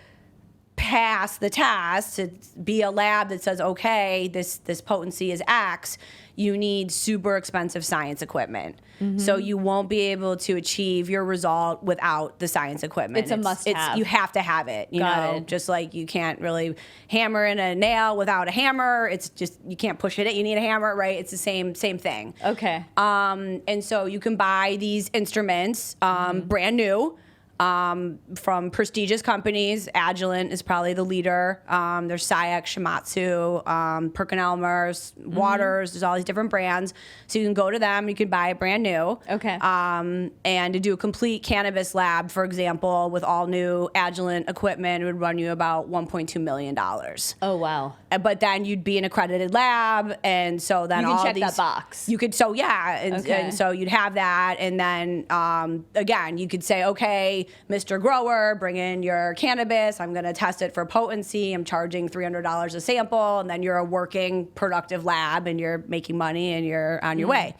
pass the test, to be a lab that says, okay, this potency is X, you need super expensive science equipment. So you won't be able to achieve your result without the science equipment. It's a must-have. You have to have it. You Got know, it. just like you can't really hammer in a nail without a hammer. It's just, you can't push it in. You need a hammer, right? It's the same thing. Okay. And so you can buy these instruments brand new. From prestigious companies. Agilent is probably the leader. There's Sayak, Shimatsu, PerkinElmer, Waters. There's all these different brands. So you can go to them. You can buy it brand new. Okay. And to do a complete cannabis lab, for example, with all new Agilent equipment, it would run you about $1.2 million. Oh, wow. But then you'd be an accredited lab, and so then You can all check these, that box. You could, so yeah, and so you'd have that, and then again, you could say, okay, Mr. Grower, bring in your cannabis. I'm going to test it for potency. I'm charging $300 a sample, and then you're a working, productive lab, and you're making money, and you're on your way.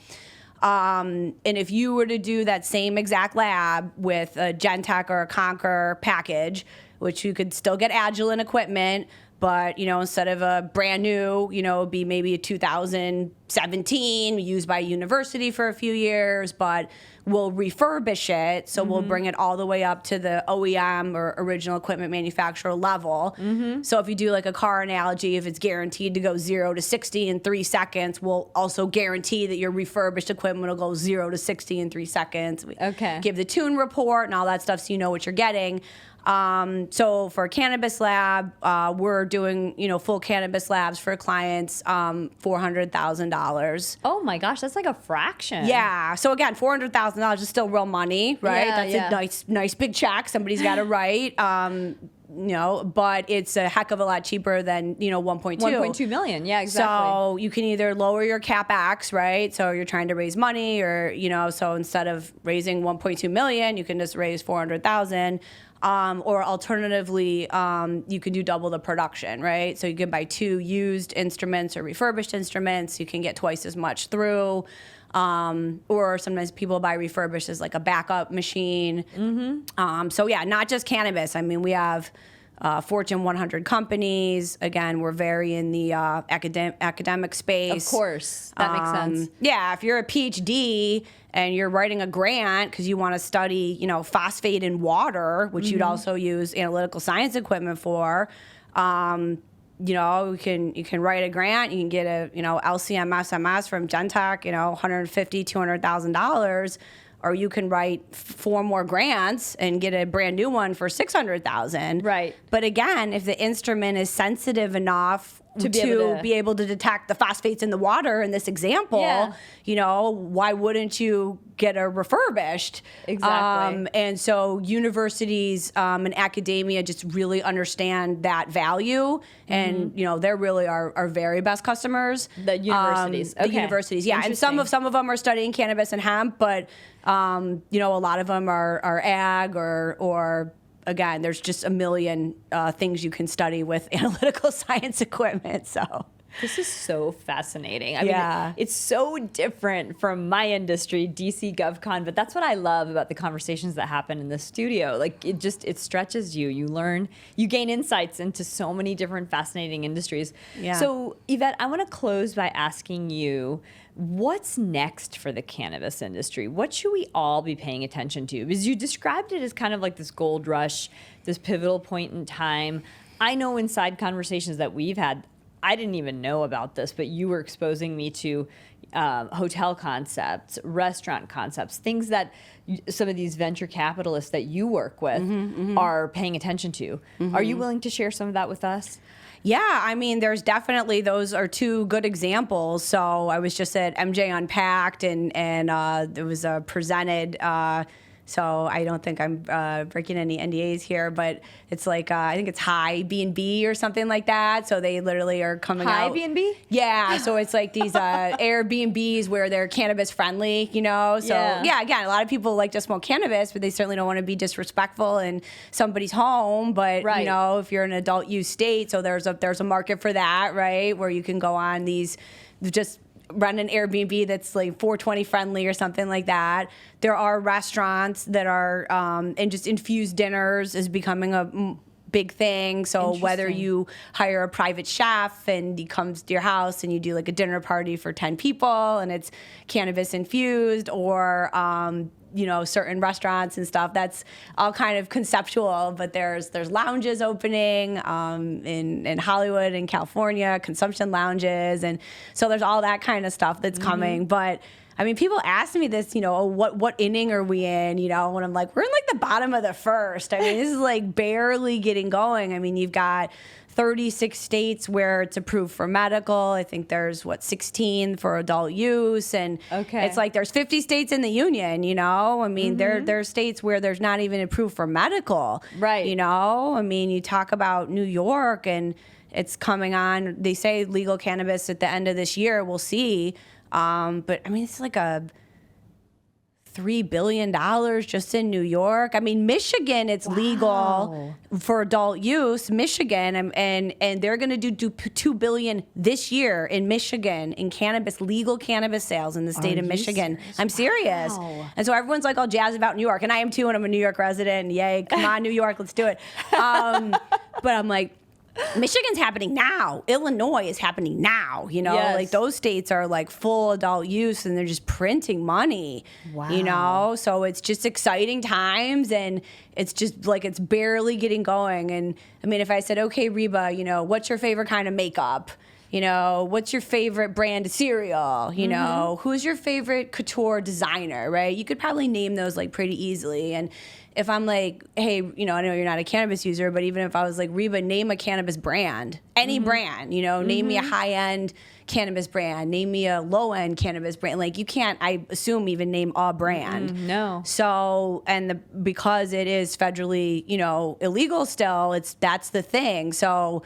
And if you were to do that same exact lab with a GenTech or a Conquer package, which you could still get Agilent equipment, but, you know, instead of a brand new, you know, it'd be maybe a 2017 used by a university for a few years, but we'll refurbish it. So we'll bring it all the way up to the OEM or original equipment manufacturer level. So if you do like a car analogy, if it's guaranteed to go 0 to 60 in 3 seconds, we'll also guarantee that your refurbished equipment will go 0 to 60 in 3 seconds. We give the tune report and all that stuff so you know what you're getting. So for a cannabis lab, we're doing, you know, full cannabis labs for clients, $400,000. Oh my gosh, that's like a fraction. Yeah. So again, $400,000 is still real money, right? Yeah, That's a nice big check somebody's got to write. You know, but it's a heck of a lot cheaper than, you know, 1.2 million. Yeah, exactly. So you can either lower your CapEx, right? So you're trying to raise money, or, you know, so instead of raising 1.2 million, you can just raise 400,000. Or alternatively, you can do double the production, right? So you can buy 2 used instruments or refurbished instruments. You can get twice as much through. Or sometimes people buy refurbished as like a backup machine. So yeah, not just cannabis. I mean, we have Fortune 100 companies. Again, we're very in the academic space. Of course, that makes sense. Yeah, if you're a PhD and you're writing a grant because you want to study, phosphate in water, which you'd also use analytical science equipment for, you can write a grant. You can get a LCMS from GenTech, $150,000, $200,000. Or you can write 4 more grants and get a brand new one for $600,000. Right. But again, if the instrument is sensitive enough to be able to detect the phosphates in the water in this example, why wouldn't you get a refurbished? Exactly. And so universities and academia just really understand that value, and they're really our very best customers. The universities. The universities, yeah. And some of them are studying cannabis and hemp, but a lot of them are ag or again, there's just a million things you can study with analytical science equipment. So this is so fascinating. I mean, it's so different from my industry, DC GovCon, but that's what I love about the conversations that happen in the studio. Like it stretches you. You learn, you gain insights into so many different fascinating industries. Yeah. So Yvette, I want to close by asking you, what's next for the cannabis industry? What should we all be paying attention to? Because you described it as kind of like this gold rush, this pivotal point in time. I know inside conversations that we've had, I didn't even know about this, but you were exposing me to hotel concepts, restaurant concepts, things that some of these venture capitalists that you work with are paying attention to. Are you willing to share some of that with us? Yeah, I mean, there's definitely, those are 2 good examples. So I was just at MJ Unpacked, and it was presented. So I don't think I'm breaking any NDAs here, but it's like, I think it's High B&B or something like that. So they literally are coming out. High B&B? Yeah, so it's like these Airbnbs where they're cannabis friendly, So yeah, again, a lot of people like to smoke cannabis, but they certainly don't want to be disrespectful in somebody's home. But, if you're in an adult use state, so there's a market for that, right? Where you can go on these, just run an Airbnb that's like 420 friendly or something like that. There are restaurants that are, and just infused dinners is becoming a big thing. So whether you hire a private chef and he comes to your house and you do like a dinner party for 10 people and it's cannabis infused, or certain restaurants and stuff, that's all kind of conceptual. But there's lounges opening in Hollywood and California, consumption lounges, and so there's all that kind of stuff that's coming. But I mean, people ask me this, what inning are we in? When I'm like, we're in like the bottom of the first. I mean, this is like barely getting going. I mean, you've got 36 states where it's approved for medical. I think there's 16 for adult use, and it's like there's 50 states in the union. I mean, there are states where there's not even approved for medical. Right. I mean, you talk about New York, and it's coming on. They say legal cannabis at the end of this year. We'll see. But I mean, it's like a $3 billion just in New York. I mean, Michigan, it's legal for adult use, Michigan, and they're going to do $2 billion this year in Michigan in cannabis, legal cannabis sales in the state of Michigan. Serious? I'm serious. Wow. And so everyone's like all jazzed about New York, and I am too, and I'm a New York resident, and yay, come on, New York, let's do it. But I'm like, Michigan's happening now. Illinois is happening now. Like those states are like full adult use, and they're just printing money. Wow. So it's just exciting times, and it's just like it's barely getting going. And I mean, if I said, okay, Reba, what's your favorite kind of makeup? What's your favorite brand of cereal? Who's your favorite couture designer, right? You could probably name those like pretty easily. And if I'm like, hey, I know you're not a cannabis user, but even if I was like, Reba, name a cannabis brand, any brand, name me a high-end cannabis brand, name me a low-end cannabis brand. Like you can't, I assume, even name a brand. No. So, because it is federally, illegal still, that's the thing. So,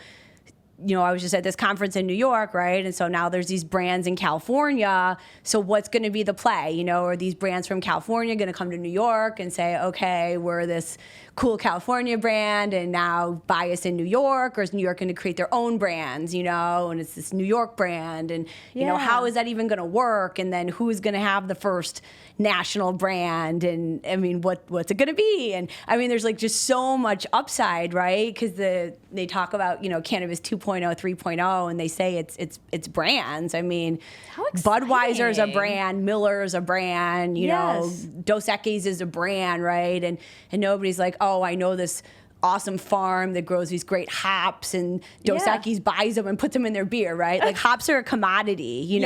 I was just at this conference in New York, right? And so now there's these brands in California. So what's going to be the play? Are these brands from California going to come to New York and say, okay, we're this cool California brand and now bias in New York, or is New York going to create their own brands, and it's this New York brand, and how is that even going to work? And then who's going to have the first national brand? And I mean, what's it going to be? And I mean, there's like just so much upside, right? Because they talk about Cannabis 2.0, 3.0, and they say it's brands. I mean, how exciting. Budweiser is a brand, Miller is a brand, Dos Equis is a brand, right? And nobody's like, oh, I know this awesome farm that grows these great hops, and Dos Equis buys them and puts them in their beer, right? Like hops are a commodity,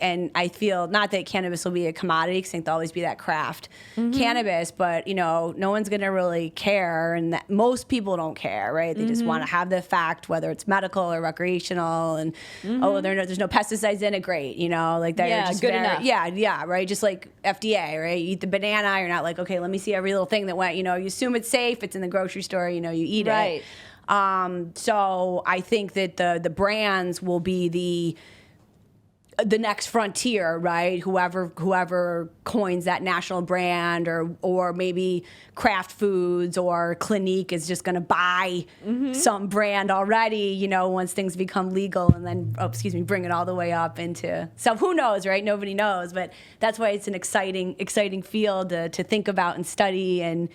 and I feel not that cannabis will be a commodity, because I think there'll always be that craft cannabis, but no one's gonna really care, and that most people don't care, right? They just want to have the fact, whether it's medical or recreational, and there's no pesticides in it, great, like that. Yeah, just good enough. Yeah, right. Just like FDA, right? You eat the banana, you're not like, okay, let me see every little thing that went. You assume it's safe. It's in the grocery store. You eat right. it. So I think that the brands will be the next frontier, right? Whoever coins that national brand, or maybe Kraft Foods or Clinique is just going to buy some brand already, once things become legal, and then bring it all the way up into. So who knows, right? Nobody knows, but that's why it's an exciting field to think about and study, and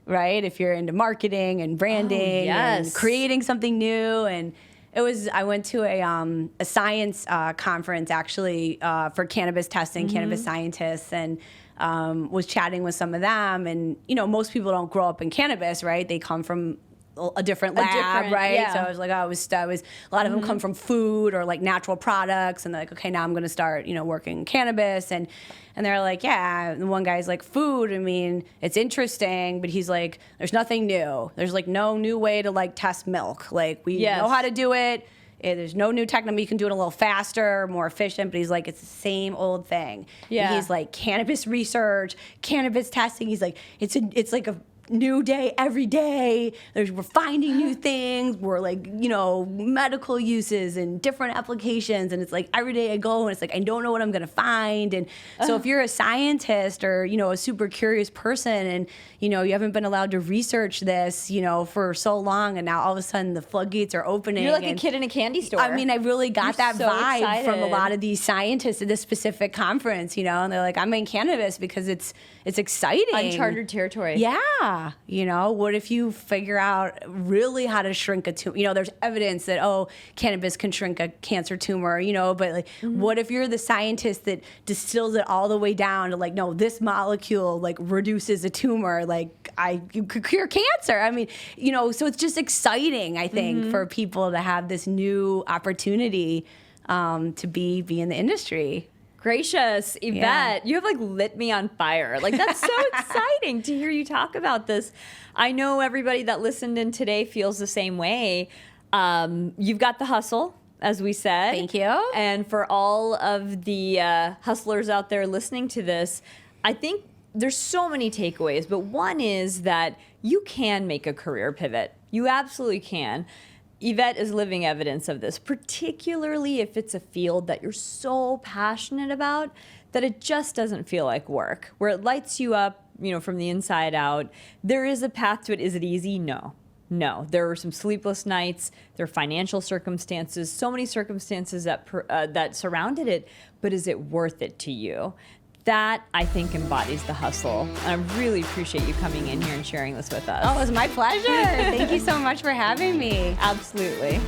right, if you're into marketing and branding and creating something new. And I went to a science conference actually for cannabis testing, cannabis scientists, and was chatting with some of them. And most people don't grow up in cannabis, right? They come from a different lab, right? Yeah. So I was like, I was a lot of them come from food or like natural products, and they're like, okay, now I'm going to start, working in cannabis, and they're like, yeah. And one guy's like, food, I mean, it's interesting, but he's like, there's nothing new. There's like no new way to like test milk. Like we know how to do it. There's no new technology. You can do it a little faster, more efficient, but he's like, it's the same old thing. Yeah. And he's like, cannabis research, cannabis testing. He's like, it's like a new day every day. We're finding new things. We're like, medical uses and different applications. And it's like every day I go and it's like, I don't know what I'm going to find. And so if you're a scientist or, a super curious person, and, you haven't been allowed to research this, for so long, and now all of a sudden the floodgates are opening. You're like a kid in a candy store. I mean, I really got that so vibe excited. from a lot of these scientists at this specific conference, and they're like, I'm in cannabis because it's exciting. Uncharted territory. Yeah. What if you figure out really how to shrink a tumor? There's evidence that, cannabis can shrink a cancer tumor, but like, what if you're the scientist that distills it all the way down to like, no, this molecule like reduces a tumor, like you could cure cancer. I mean, so it's just exciting, I think, for people to have this new opportunity to be in the industry. Gracious, Yvette, you have like lit me on fire. Like, that's so exciting to hear you talk about this. I know everybody that listened in today feels the same way. You've got the hustle, as we said. Thank you. And for all of the hustlers out there listening to this, I think there's so many takeaways, but one is that you can make a career pivot. You absolutely can. Yvette is living evidence of this, particularly if it's a field that you're so passionate about that it just doesn't feel like work, where it lights you up, from the inside out. There is a path to it. Is it easy? No. There were some sleepless nights. There are financial circumstances, so many circumstances that surrounded it, but is it worth it to you? That, I think, embodies the hustle. And I really appreciate you coming in here and sharing this with us. Oh, it was my pleasure. Thank you so much for having me. Absolutely.